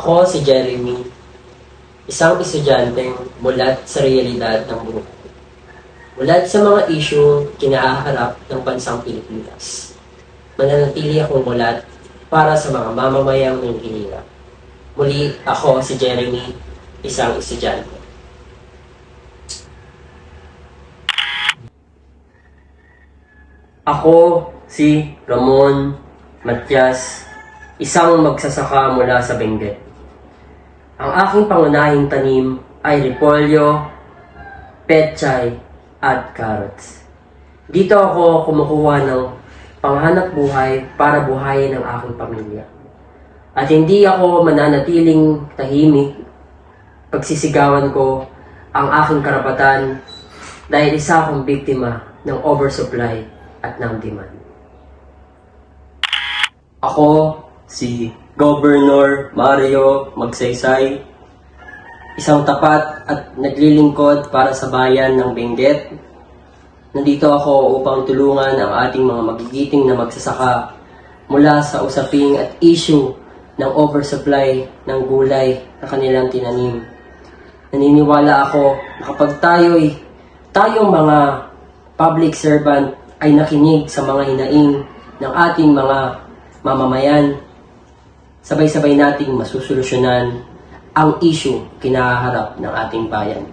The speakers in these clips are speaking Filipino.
Ako si Jeremy, isang estudyanteng mulat sa realidad ng buhay. Mulat sa mga issue kinaharap ng bansang Pilipinas. Mananatili akong mulat para sa mga mamamayang nanghihirap. Muli, ako si Jeremy, isang estudyante. Ako si Ramon Matias, isang magsasaka mula sa Benguet. Ang aking pangunahing tanim ay repolyo, pechay, at carrots. Dito ako kumukuha ng panghanap buhay para buhayin ang aking pamilya. At hindi ako mananatiling tahimik, pagsisigawan ko ang aking karapatan dahil isa akong biktima ng oversupply at ng demand. Ako si Governor Mario Magsaysay, isang tapat at naglilingkod para sa bayan ng Benguet. Nandito ako upang tulungan ang ating mga magigiting na magsasaka mula sa usaping at issue ng oversupply ng gulay na kanilang tinanim. Naniniwala ako na kapag tayong mga public servant ay nakinig sa mga hinaing ng ating mga mamamayan, sabay-sabay nating masusolusyonan ang issue kinaharap ng ating bayan.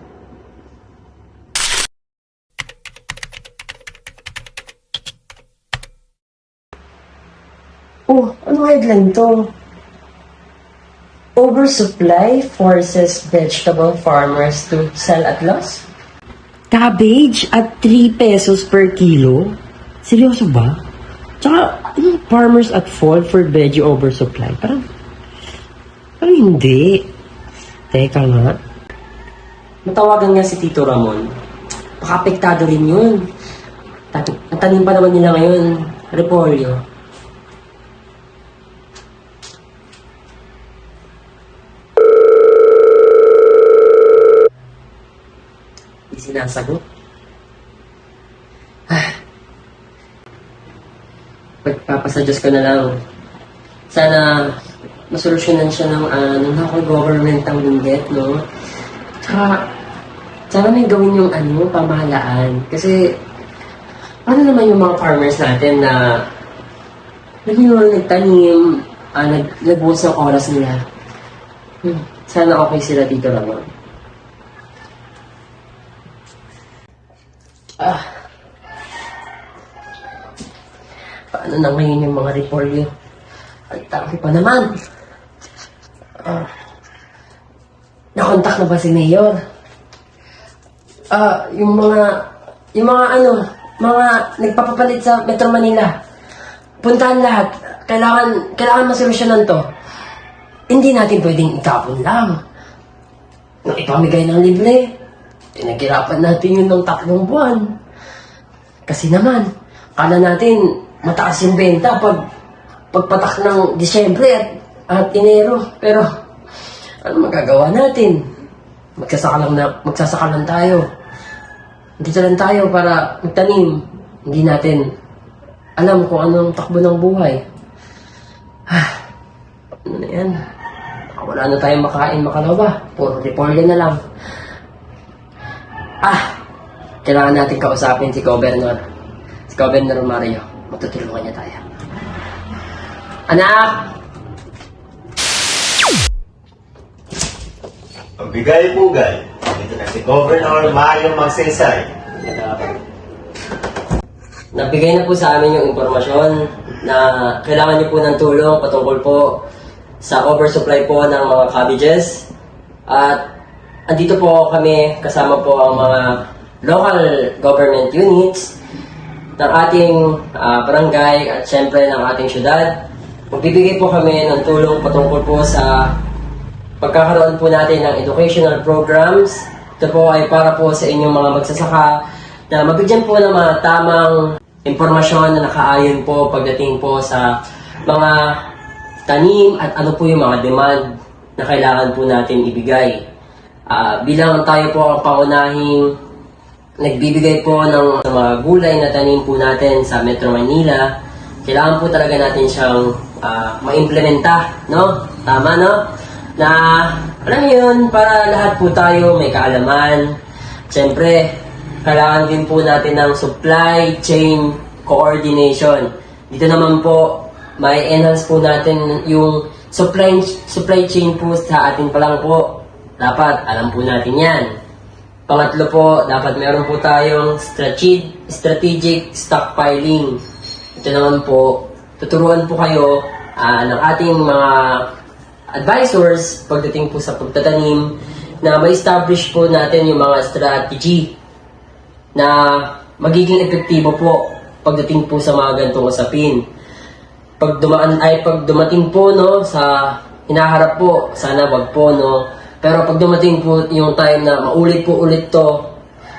Oh, ano headline to? Oversupply forces vegetable farmers to sell at loss? Cabbage at 3 pesos per kilo? Seryoso ba? Tsaka, farmers at fault for veggie oversupply? Parang hindi. Teka nga. Matawagan nga si Tito Ramon. Baka apektado rin yun. Ang tanim pa naman nila ngayon, repolyo. Di sinasagot. Pagpapasadyos ko na lang. Sana masolusyonan siya ng local government ang Benguet, no? Tsaka, sana may gawin yung pamahalaan. Kasi, paano naman yung mga farmers natin na nagtanim, nagbuhos ng oras nila. Sana okay sila dito naman. Paano na ngayon yung mga repolyo? Ang dami pa naman. Nakontak na ba si Mayor? Yung mga nagpapapalit sa Metro Manila. Puntahan lahat. Kailangan masolusyonan to. Hindi natin pwedeng itapon lang. Nang ipamigay ng libre, pinaghirapan natin yun ng 3 buwan. Kasi naman, kala natin mataas yung benta pagpatak ng Disyembre at Enero. Pero, ano magagawa natin? Magsasaka lang tayo. Dito lang tayo para magtanim. Hindi natin alam kung anong takbo ng buhay. Ano na yan? Wala na tayong makain, makalawa. Puro repolyo na lang. Kailangan natin kausapin si Governor Mario. Matutulungan niya tayo. Anak! Pagigay-pugay, ito na si Governor Mario Magsaysay. Nabigay na po sa amin yung impormasyon na kailangan niyo po ng tulong patungkol po sa oversupply po ng mga cabbages. At andito po kami, kasama po ang mga local government units ng ating barangay at syempre ng ating syudad. Magbibigay po kami ng tulong patungkol po sa pagkakaroon po natin ng educational programs. Ito po ay para po sa inyong mga magsasaka na mabigyan po ng mga tamang impormasyon na nakaayon po pagdating po sa mga tanim at ano po yung mga demand na kailangan po natin ibigay. Bilang tayo po ang pangunahing nagbibigay po ng mga gulay na tanim po natin sa Metro Manila, kailangan po talaga natin siyang maimplementa, no? Tama, no? na, alam niyo yun, para lahat po tayo may kaalaman. Siyempre, kailangan din po natin ng supply chain coordination. Dito naman po, may enhance po natin yung supply chain po sa atin pa lang po. Dapat alam po natin yan. Pangatlo po, dapat meron po tayong strategic stockpiling. Ito naman po, tuturuan po kayo ng ating mga advisors pagdating po sa pagtatanim na ma-establish po natin yung mga strategy na magiging epektibo po pagdating po sa mga ganitong usapin. Pag dumating po no sa hinaharap po, sana wag po no. Pero pag dumating po yung time na maulit po ulit to,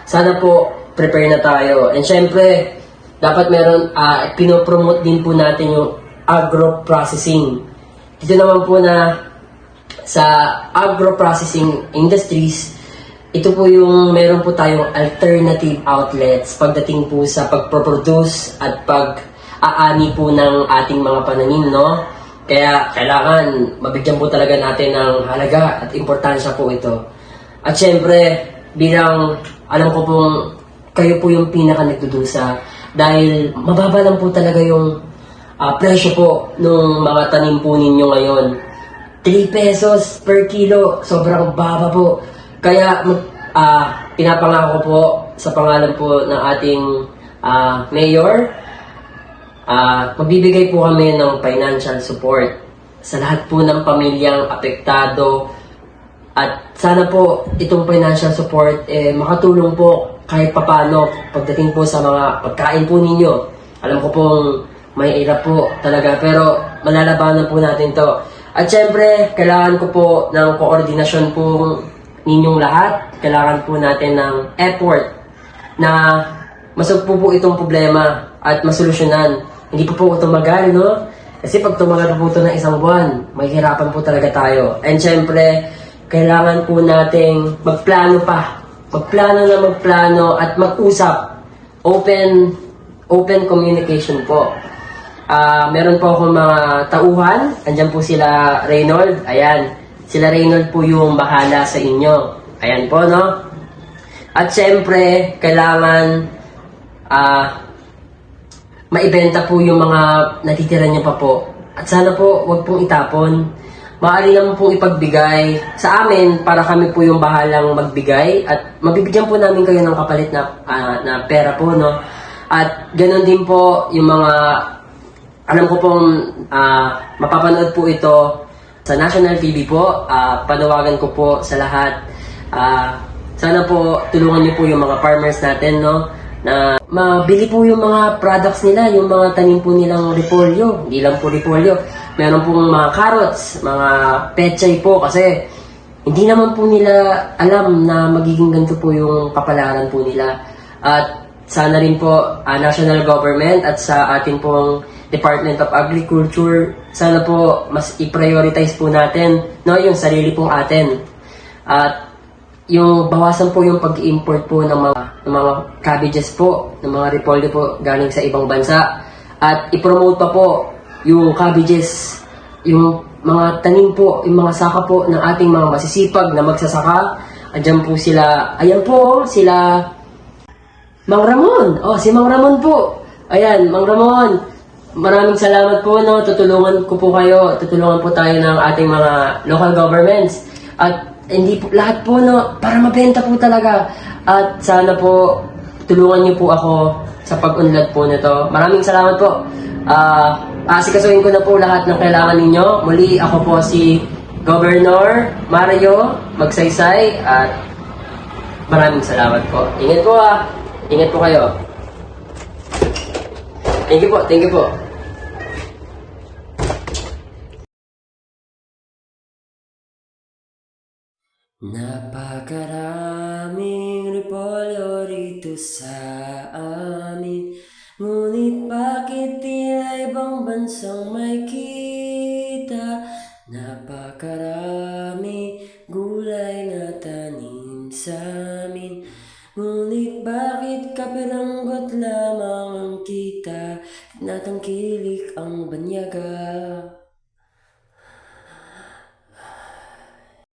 sana po prepare na tayo. And syempre, dapat meron pinopromote din po natin yung agro-processing. Dito naman po na sa agro-processing industries, ito po yung meron po tayong alternative outlets pagdating po sa pagproproduce at pag-aani po ng ating mga pananim, no? Kaya kailangan mabigyan po talaga natin ng halaga at importansya po ito. At syempre, bilang alam ko pong kayo po yung pinaka nagdudusa dahil mababa lang po talaga yung presyo po ng mga tanim po ninyo ngayon. 3 pesos per kilo, sobrang baba po. Kaya pinapangako po sa pangalan po ng ating mayor, magbibigay po kami ng financial support sa lahat po ng pamilyang apektado. At sana po itong financial support makatulong po kahit papano pagdating po sa mga pagkain po ninyo. Alam ko pong may hirap po talaga pero malalabanan po natin to. At syempre, kailangan ko po ng koordinasyon po ninyong lahat. Kailangan po natin ng effort na masugpo po itong problema at masolusyonan. Hindi po ito magal, no? Kasi pag tumagal po ito ng isang buwan, mahihirapan po talaga tayo. And syempre, kailangan po nating magplano pa. Magplano at mag-usap. Open communication po. Meron po akong mga tauhan. Andyan po sila Reynold. Ayan. Sila Reynold po yung bahala sa inyo. Ayan po, no? At syempre, kailangan maibenta po yung mga natitira niyo pa po. At sana po, wag pong itapon. Maaari naman pong ipagbigay sa amin para kami po yung bahalang magbigay. At mabibigyan po namin kayo ng kapalit na pera po, no? At ganoon din po yung mga alam ko pong mapapanood po ito sa National TV po. Panawagan ko po sa lahat. Sana po tulungan niyo po yung mga farmers natin, no? Na mabili po yung mga products nila, yung mga tanim po nilang repolyo. Hindi lang po repolyo. Meron pong mga carrots, mga pechay po kasi hindi naman po nila alam na magiging ganito po yung kapalaran po nila. At sana rin po national government at sa ating pong Department of Agriculture, sana po mas i-prioritize po natin, no, yung sarili pong atin. At yung bawasan po yung pag-import po ng mga cabbages po, ng mga repolyo po galing sa ibang bansa. At i-promote pa po yung cabbages, yung mga tanim po, yung mga saka po ng ating mga masisipag na magsasaka. Andiyan po sila, ayan po, sila Mang Ramon. Si Mang Ramon po. Ayan, Mang Ramon. Maraming salamat po, no. Tutulungan ko po kayo. Tutulungan po tayo ng ating mga local governments. At hindi po, lahat po, no, para mabenta po talaga. At sana po, tulungan niyo po ako sa pag-unlad po nito. Maraming salamat po. Asikasuhin ko na po lahat ng kailangan ninyo. Muli, ako po si Governor Mario Magsaysay. At maraming salamat po. Ingat po Ingat po kayo. Thank you po. Napakaraming repolyo rito sa amin, ngunit bakit tila ibang bansang may kita? Napakarami gulay na tanim sa amin, ngunit bakit kapiranggot lamang ang kita? Natangkilik ang banyaga.